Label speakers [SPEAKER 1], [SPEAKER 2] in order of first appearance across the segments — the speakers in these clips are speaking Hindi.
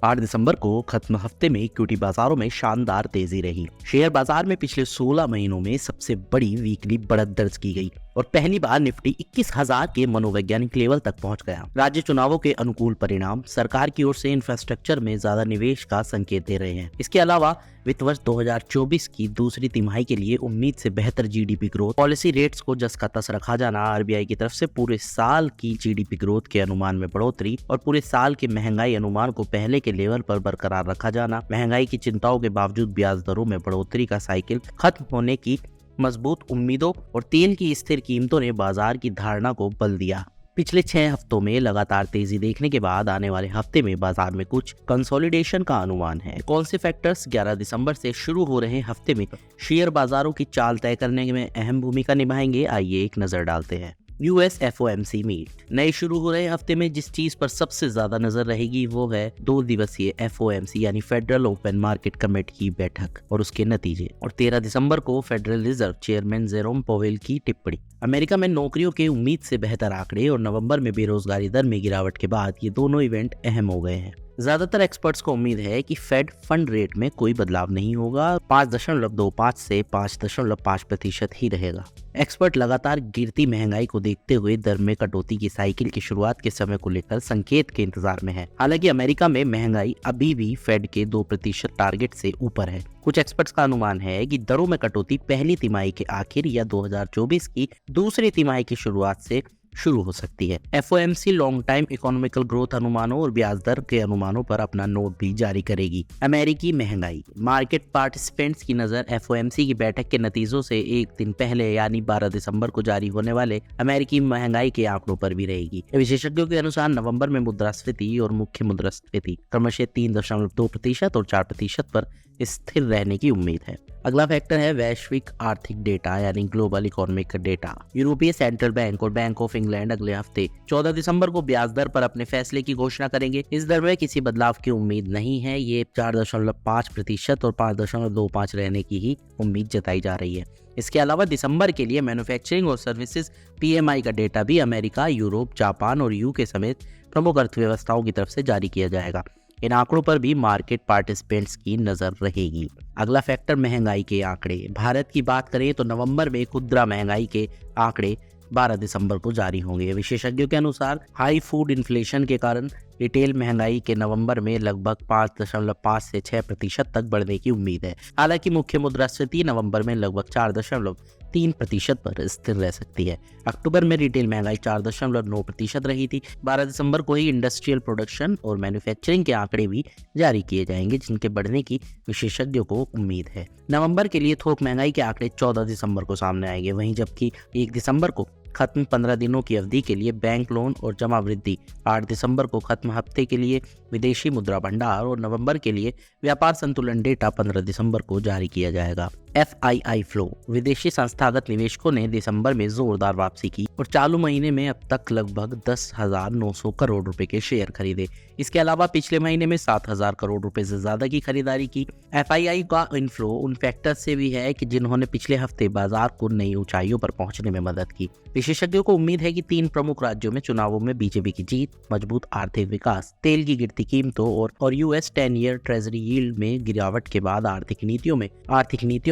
[SPEAKER 1] 8 दिसंबर को खत्म हफ्ते में इक्विटी बाजारों में शानदार तेजी रही। शेयर बाजार में पिछले 16 महीनों में सबसे बड़ी वीकली बढ़त दर्ज की गई और पहली बार निफ्टी 21,000 के मनोवैज्ञानिक लेवल तक पहुंच गया। राज्य चुनावों के अनुकूल परिणाम सरकार की ओर से इंफ्रास्ट्रक्चर में ज्यादा निवेश का संकेत दे रहे हैं। इसके अलावा वित्त वर्ष 2024 की दूसरी तिमाही के लिए उम्मीद से बेहतर जीडीपी ग्रोथ, पॉलिसी रेट्स को जस का तस रखा जाना, आरबीआई की तरफ से पूरे साल की जीडीपी ग्रोथ के अनुमान में बढ़ोतरी और पूरे साल के महंगाई अनुमान को पहले के लेवल पर बरकरार रखा जाना, महंगाई की चिंताओं के बावजूद ब्याज दरों में बढ़ोतरी का साइकिल खत्म होने की मजबूत उम्मीदों और तेल की स्थिर कीमतों ने बाजार की धारणा को बल दिया। पिछले 6 हफ्तों में लगातार तेजी देखने के बाद आने वाले हफ्ते में बाजार में कुछ कंसोलिडेशन का अनुमान है। कौन से फैक्टर्स 11 दिसंबर से शुरू हो रहे हफ्ते में शेयर बाजारों की चाल तय करने में अहम भूमिका निभाएंगे, आइए एक नजर डालते हैं। US FOMC meet. नए शुरू हो रहे हफ्ते में जिस चीज पर सबसे ज्यादा नजर रहेगी वो है 2 दिवसीय एफओएमसी यानी फेडरल ओपन मार्केट कमेटी की बैठक और उसके नतीजे, और 13 दिसंबर को federal reserve chairman Jerome Powell की टिप्पणी। अमेरिका में नौकरियों के उम्मीद से बेहतर आंकड़े और नवंबर में बेरोजगारी दर में गिरावट के बाद ये दोनों इवेंट अहम हो गए हैं। ज्यादातर एक्सपर्ट्स को उम्मीद है कि फेड फंड रेट में कोई बदलाव नहीं होगा, 5.25 से 5.5% ही रहेगा। एक्सपर्ट लगातार गिरती महंगाई को देखते हुए दर में कटौती की साइकिल की शुरुआत के समय को लेकर संकेत के इंतजार में है। हालांकि अमेरिका में महंगाई अभी भी फेड के 2% टारगेट से ऊपर है। कुछ एक्सपर्ट्स का अनुमान है कि दरों में कटौती पहली तिमाही के आखिर या 2024 की दूसरी तिमाही की शुरुआत से शुरू हो सकती है। FOMC long time economical growth अनुमानों और ब्याज दर के अनुमानों पर अपना नोट भी जारी करेगी। अमेरिकी महंगाई। मार्केट पार्टिसिपेंट्स की नजर एफओएमसी की बैठक के नतीजों से एक दिन पहले यानी 12 दिसंबर को जारी होने वाले अमेरिकी महंगाई के आंकड़ों पर भी रहेगी। विशेषज्ञों के अनुसार नवंबर में मुद्रास्फीति और मुख्य मुद्रास्फीति क्रमशः 3.2% और 4% पर स्थिर रहने की उम्मीद है। अगला फैक्टर है वैश्विक आर्थिक डेटा यानी ग्लोबल इकोनॉमिक डेटा। यूरोपीय सेंट्रल बैंक और बैंक ऑफ इंग्लैंड अगले हफ्ते 14 दिसंबर को ब्याज दर पर अपने फैसले की घोषणा करेंगे। इस दर में किसी बदलाव की उम्मीद नहीं है। ये 4.5% और 5.25 रहने की ही उम्मीद जताई जा रही है। इसके अलावा दिसंबर के लिए मैन्युफैक्चरिंग और सर्विसेज पीएमआई का डेटा भी अमेरिका, यूरोप, जापान और यूके समेत प्रमुख अर्थव्यवस्थाओं की तरफ से जारी किया जाएगा। इन आंकड़ों पर भी मार्केट पार्टिसिपेंट्स की नजर रहेगी। अगला फैक्टर महंगाई के आंकड़े। भारत की बात करें तो नवंबर में खुदरा महंगाई के आंकड़े 12 दिसंबर को जारी होंगे। विशेषज्ञों के अनुसार हाई फूड इन्फ्लेशन के कारण रिटेल महंगाई के नवंबर में लगभग 5.5 से 6% तक बढ़ने की उम्मीद है। हालांकि मुख्य मुद्रास्फीति नवंबर में लगभग 4.3% पर स्थिर रह सकती है। अक्टूबर में रिटेल महंगाई 4.9% रही थी। 12 दिसंबर को ही इंडस्ट्रियल प्रोडक्शन और मैन्युफैक्चरिंग के आंकड़े भी जारी किए जाएंगे, जिनके बढ़ने की विशेषज्ञों को उम्मीद है। नवंबर के लिए थोक महंगाई के आंकड़े 14 दिसंबर को सामने आएंगे, वहीं जबकि 1 दिसंबर को खत्म 15 दिनों की अवधि के लिए बैंक लोन और जमा वृद्धि, 8 दिसंबर को खत्म हफ्ते के लिए विदेशी मुद्रा भंडार और नवंबर के लिए व्यापार संतुलन डेटा 15 दिसंबर को जारी किया जाएगा। FII flow. विदेशी संस्थागत निवेशकों ने दिसंबर में जोरदार वापसी की और चालू महीने में अब तक लगभग 10,900 करोड़ रुपए के शेयर खरीदे। इसके अलावा पिछले महीने में 7,000 करोड़ रुपए से ज्यादा की खरीदारी की। FII का इनफ्लो उन फैक्टर से भी है कि जिन्होंने पिछले हफ्ते बाजार को नई ऊंचाइयों पर पहुंचने में मदद की। विशेषज्ञों को उम्मीद है कि 3 प्रमुख राज्यों में चुनावों में बीजेपी की जीत, मजबूत आर्थिक विकास, तेल की गिरती कीमतों और US 10 ईयर ट्रेजरी यील्ड में गिरावट के बाद आर्थिक नीतियों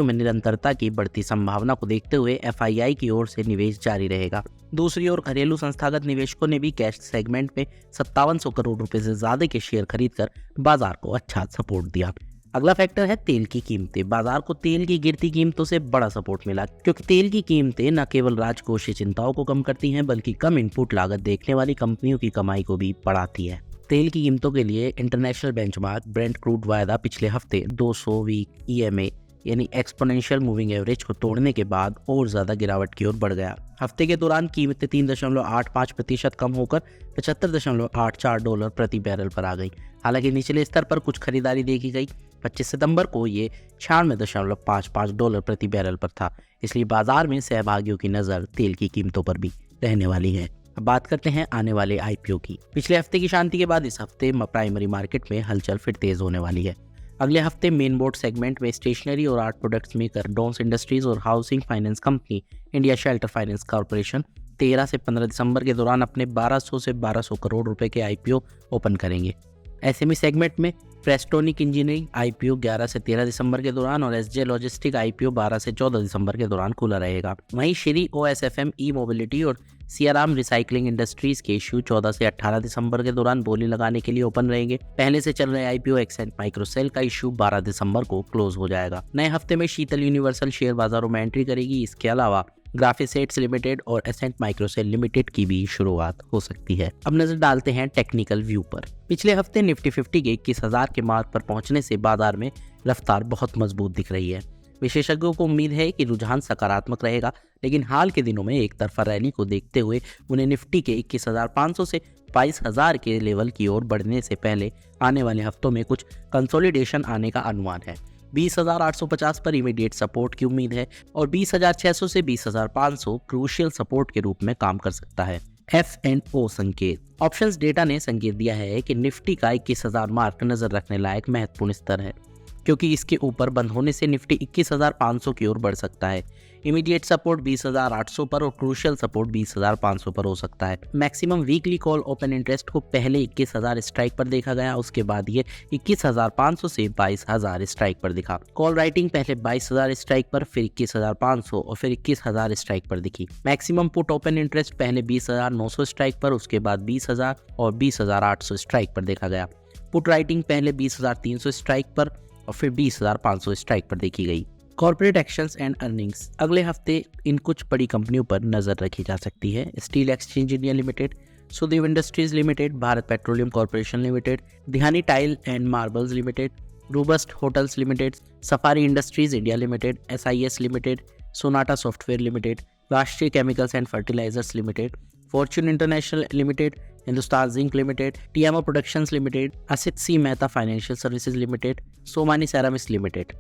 [SPEAKER 1] में निरंतरता की बढ़ती संभावना को देखते हुए FII की ओर से निवेश जारी रहेगा। दूसरी ओर घरेलू संस्थागत निवेशकों ने भी कैश सेगमेंट में 5700 करोड़ रुपए से ज्यादा के शेयर खरीदकर बाजार को अच्छा सपोर्ट दिया। अगला फैक्टर है तेल की कीमतें। बाजार को तेल की गिरती कीमतों से बड़ा सपोर्ट मिला, क्योंकि तेल की कीमतें न केवल राजकोषीय चिंताओं को कम करती हैं, बल्कि कम इनपुट लागत देखने वाली कंपनियों की कमाई को भी बढ़ाती है। तेल की कीमतों के लिए इंटरनेशनल बेंचमार्क ब्रेंट क्रूड वायदा पिछले हफ्ते 200 वीक EMA यानी एक्सपोनेंशियल मूविंग एवरेज को तोड़ने के बाद और ज्यादा गिरावट की ओर बढ़ गया। हफ्ते के दौरान कीमतें 3.85% कम होकर $75.84 प्रति बैरल पर आ गई। हालांकि निचले स्तर पर कुछ खरीदारी देखी गई। 25 सितंबर को ये $96.55 प्रति बैरल पर था। इसलिए बाजार में सहभागियों की नजर तेल की कीमतों पर भी रहने वाली है। अब बात करते हैं आने वाले IPO की। पिछले हफ्ते की शांति के बाद इस हफ्ते प्राइमरी मार्केट में हलचल फिर तेज होने वाली है। अगले हफ्ते मेन बोर्ड सेगमेंट में स्टेशनरी और art products maker DOMS industries और housing finance company India shelter finance corporation 13 से 15 दिसंबर के दौरान अपने 1200 से 1200 करोड़ रुपए के IPO ओपन करेंगे। एसएमई सेगमेंट में प्रेस्टोनिक इंजीनियरिंग आईपीओ 11 से 13 दिसंबर के दौरान और एसजे लॉजिस्टिक आईपीओ 12 से 14 दिसंबर के दौरान खुला रहेगा। वहीं श्री ओएसएफएम ई मोबिलिटी और सियाराम रिसाइकलिंग इंडस्ट्रीज के इश्यू 14 से 18 दिसंबर के दौरान बोली लगाने के लिए ओपन रहेंगे। पहले से चल रहे आईपीओ एक्सेंट माइक्रोसेल का इश्यू 12 दिसंबर को क्लोज हो जाएगा। नए हफ्ते में शीतल यूनिवर्सल शेयर बाजारों में एंट्री करेगी। इसके अलावा ग्राफिसेट्स लिमिटेड और एसेंट माइक्रोसेल लिमिटेड की भी शुरुआत हो सकती है। अब नजर डालते हैं टेक्निकल व्यू पर। पिछले हफ्ते निफ्टी 50 के 21,000 के मार्क पर पहुंचने से बाजार में रफ्तार बहुत मजबूत दिख रही है। विशेषज्ञों को उम्मीद है कि रुझान सकारात्मक रहेगा, लेकिन हाल के दिनों में एक तरफा रैली को देखते हुए उन्हें निफ्टी के 21,500 से 22,000 के लेवल की ओर बढ़ने से पहले आने वाले हफ्तों में कुछ कंसोलिडेशन आने का अनुमान है। 20,850 पर इमीडिएट सपोर्ट की उम्मीद है और 20,600 से 20,500 क्रूशियल सपोर्ट के रूप में काम कर सकता है। F&O संकेत। ऑप्शंस डेटा ने संकेत दिया है कि निफ्टी का 21,000 मार्क नजर रखने लायक महत्वपूर्ण स्तर है, क्योंकि इसके ऊपर बंद होने से निफ्टी 21,500 की ओर बढ़ सकता है। इमीडिएट सपोर्ट 20,800 पर और क्रूशियल सपोर्ट 20,500 पर हो सकता है। Maximum weekly call open interest को पहले 21,000 स्ट्राइक पर देखा गया, उसके बाद ये 21,500 से 22,000 स्ट्राइक पर दिखा। कॉल राइटिंग पहले 22,000 स्ट्राइक पर, फिर 21,500 और फिर 21,000 स्ट्राइक पर दिखी। मैक्सिमम पुट ओपन इंटरेस्ट पहले 20,900 स्ट्राइक पर, उसके बाद 20,000 और 20,800 स्ट्राइक पर देखा गया। पुट राइटिंग पहले 20,300 स्ट्राइक पर और फिर 20,500 स्ट्राइक पर देखी गई। Corporate actions and earnings. अगले हफ्ते इन कुछ बड़ी कंपनियों पर नजर रखी जा सकती है। Steel exchange India limited, Sudev industries limited, Bharat petroleum corporation limited, दिहानी tile and marbles limited, robust hotels limited, safari industries India limited, SIS limited, Sonata software limited, Rashtriya chemicals and fertilizers limited, fortune international limited, Hindustan zinc limited, TMO productions limited, Asit C Mehta financial services limited, Somani ceramics limited.